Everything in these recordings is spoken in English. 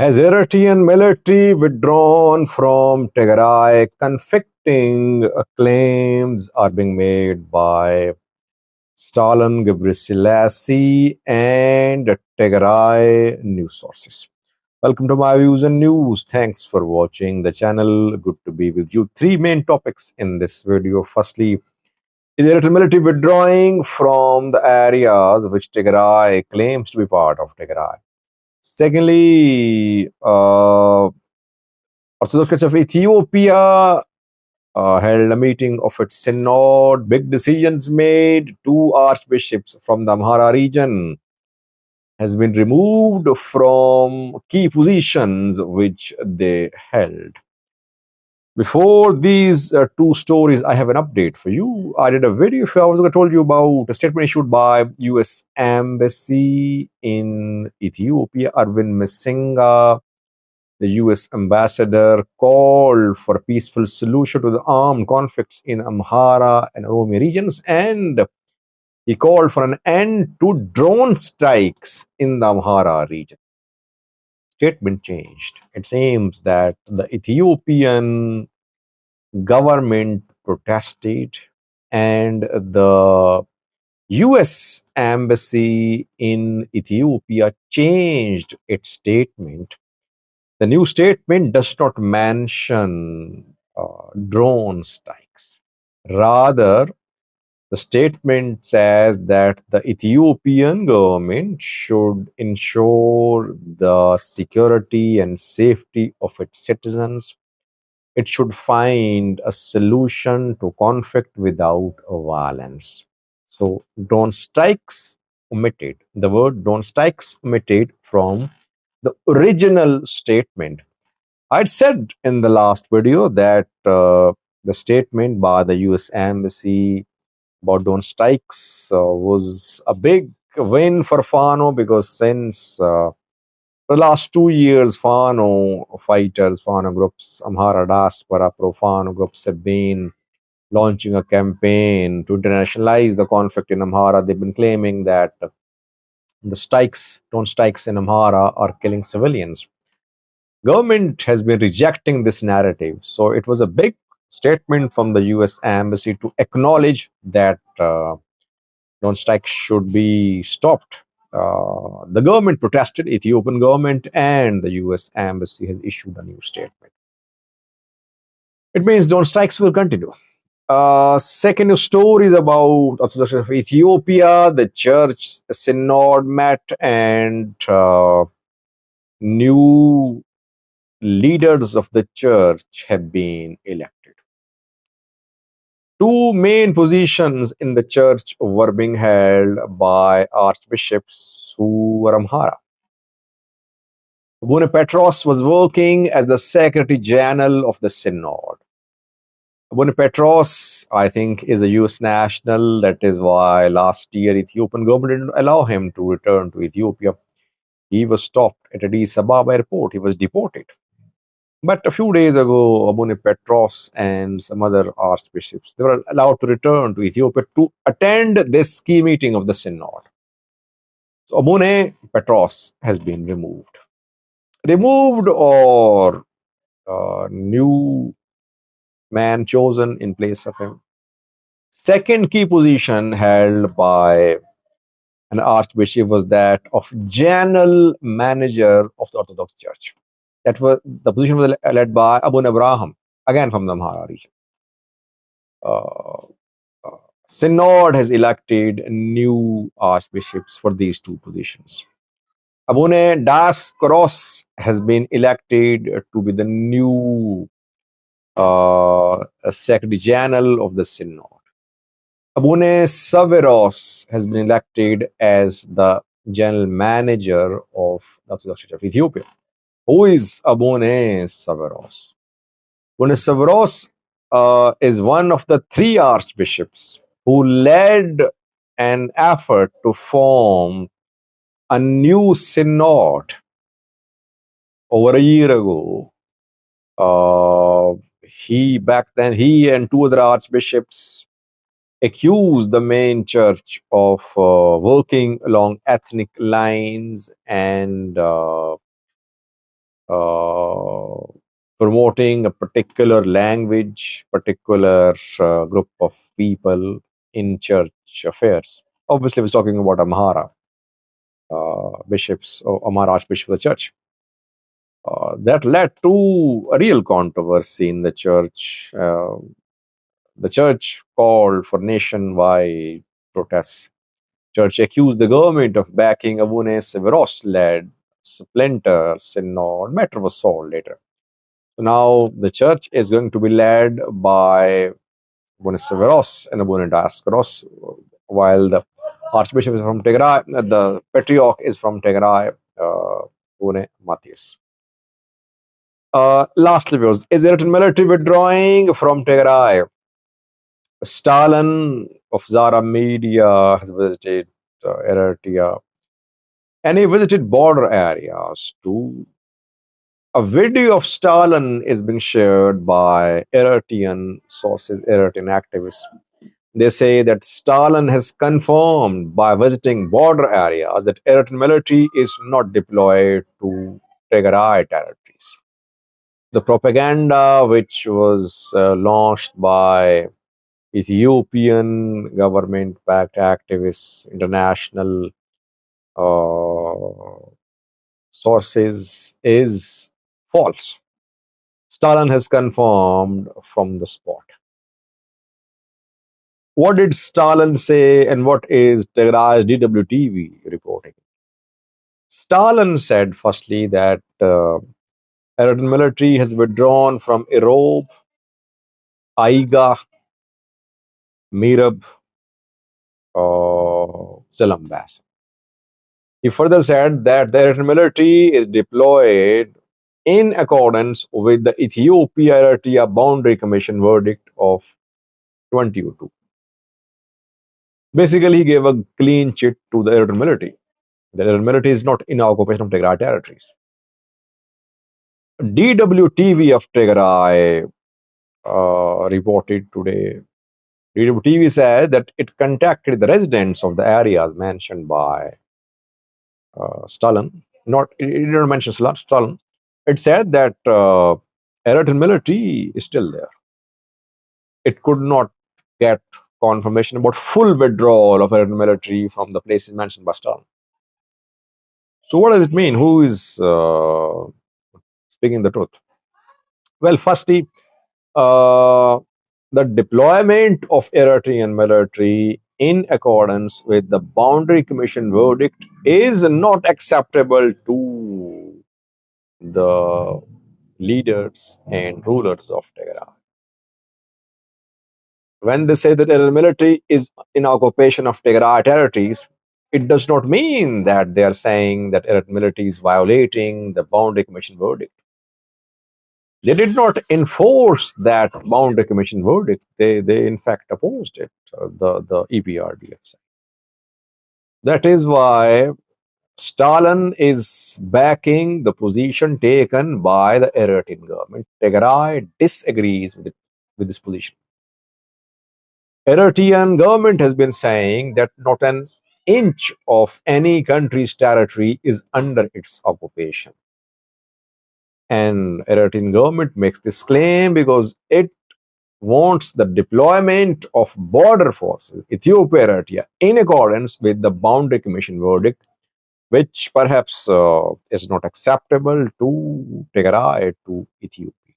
Has Eritrean military withdrawn from Tigray? Conflicting claims are being made by Stalin, Gebrselassie, and Tigray news sources. Welcome to my views and news. Thanks for watching the channel. Good to be with you. Three main topics in this video. Firstly, is Eritrean military withdrawing from the areas which Tigray claims to be part of Tigray? Secondly, Orthodox Church of Ethiopia held a meeting of its synod. Big decisions made. Two archbishops from the Amhara region has been removed from key positions which they held. Before these two stories, I have an update for you. I did a video a few hours ago. I told you about a statement issued by U.S. Embassy in Ethiopia. Arvind Masinga, the U.S. ambassador, called for a peaceful solution to the armed conflicts in Amhara and Oromia regions, and he called for an end to drone strikes in the Amhara region. Statement changed. It seems that the Ethiopian government protested, and the US embassy in Ethiopia changed its statement. The new statement does not mention drone strikes. Rather, the statement says that the Ethiopian government should ensure the security and safety of its citizens. It should find a solution to conflict without violence. So, drone strikes omitted. The word drone strikes omitted from the original statement. I'd said in the last video that the statement by the US Embassy about drone strikes was a big win for Fano, because since the last 2 years, Fano fighters, Fano groups, Amhara diaspora, pro-Fano groups have been launching a campaign to internationalize the conflict in Amhara. They've been claiming that the strikes, drone strikes in Amhara, are killing civilians. Government has been rejecting this narrative. So it was a big statement from the US Embassy to acknowledge that drone strikes should be stopped. The government protested, Ethiopian government, and the US Embassy has issued a new statement. It means drone strikes will continue. Second news story is about Orthodox of Ethiopia. The church synod met, and new leaders of the church have been elected. Two main positions in the church were being held by archbishops who were Amhara. Abune Petros was working as the Secretary General of the Synod. Abune Petros, I think, is a US national. That is why last year Ethiopian government didn't allow him to return to Ethiopia. He was stopped at Addis Ababa airport. He was deported. But a few days ago, Abune Petros and some other archbishops, they were allowed to return to Ethiopia to attend this key meeting of the synod. So Abune Petros has been removed. Removed, or new man chosen in place of him. Second key position held by an archbishop was that of general manager of the Orthodox Church. That was the position was led by Abune Abraham, again from the Amhara region. Synod has elected new archbishops for these two positions. Abune Das Koros has been elected to be the new Secretary General of the Synod. Abune Saveros has been elected as the General Manager of the Orthodox Church of Ethiopia. Who is Abune Saveros? Abune Saveros is one of the three archbishops who led an effort to form a new synod over a year ago. He and two other archbishops accused the main church of working along ethnic lines and uh, promoting a particular language, particular group of people in church affairs. Obviously, I was talking about Amhara bishops, or Amhara Archbishop of the church. That led to a real controversy in the church. The church called for nationwide protests. Church accused the government of backing Abune Severos-led splinter synod. Matter was solved later. So now the church is going to be led by Abune Severos and Abune Dioscoros, while the Archbishop is from Tigray, the Patriarch is from Tigray, Abune Matthias. Lastly, viewers, is Eritrean military withdrawing from Tigray? Stalin of Zara Media has visited Eritrea, and he visited border areas too. A video of Stalin is being shared by Eritrean sources, Eritrean activists. They say that Stalin has confirmed by visiting border areas that Eritrean military is not deployed to Tigray territories. The propaganda, which was launched by Ethiopian government-backed activists, international sources, is false. Stalin has confirmed from the spot. What did Stalin say, and what is Tigray's DWTV reporting? Stalin said, firstly, that Eritrean military has withdrawn from Irob, Aiga, Mirab, Zalambas. He further said that the Eritrean military is deployed in accordance with the Ethiopia-Eritrea Boundary Commission verdict of 2002. Basically, he gave a clean chit to the Eritrean military. The Eritrean military is not in occupation of Tigray territories. DWTV of Tigray reported today. DWTV said that it contacted the residents of the areas mentioned by Stalin. It didn't mention Stalin. It said that Eritrean military is still there. It could not get confirmation about full withdrawal of Eritrean military from the places mentioned by Stalin. So what does it mean? Who is speaking the truth? Well, firstly, the deployment of Eritrean military in accordance with the Boundary Commission verdict is not acceptable to the leaders and rulers of Tigray. When they say that the military is in occupation of Tigray territories, it does not mean that they are saying that Eritrean military is violating the Boundary Commission verdict. They did not enforce that Boundary Commission verdict. They in fact opposed it, the EPRDF. That is why Stalin is backing the position taken by the Eritrean government. Tigray disagrees with this position. Eritrean government has been saying that not an inch of any country's territory is under its occupation. And Eritrean government makes this claim because it wants the deployment of border forces, Ethiopia, Eritrea, in accordance with the Boundary Commission verdict, which perhaps is not acceptable to Tigray, to Ethiopia.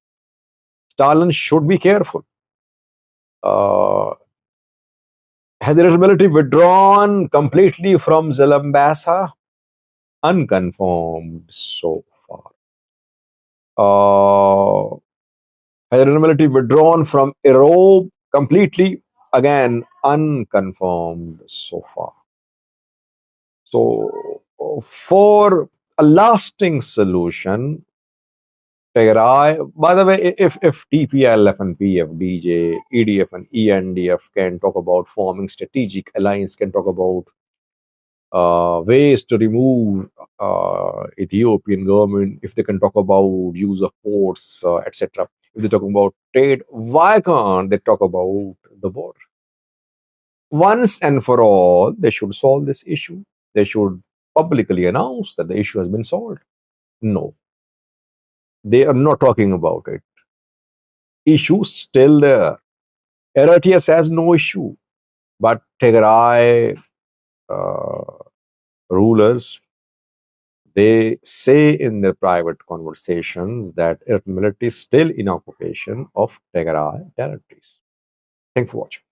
Stalin should be careful. Has the military withdrawn completely from Zalambasa? Unconfirmed so far. Has the military withdrawn from Irob completely? Again, unconfirmed so far. So, for a lasting solution, Tigray, by the way, if TPLF and PFDJ, EDF and ENDF can talk about forming strategic alliance, can talk about ways to remove Ethiopian government, if they can talk about use of ports, etc. If they're talking about trade, why can't they talk about the border? Once and for all, they should solve this issue. They should publicly announce that the issue has been solved. No. They are not talking about it. Issue still there. Eritrea has no issue, but Tigray rulers, they say in their private conversations that Eritrea military is still in occupation of Tigray territories. Thanks for watching.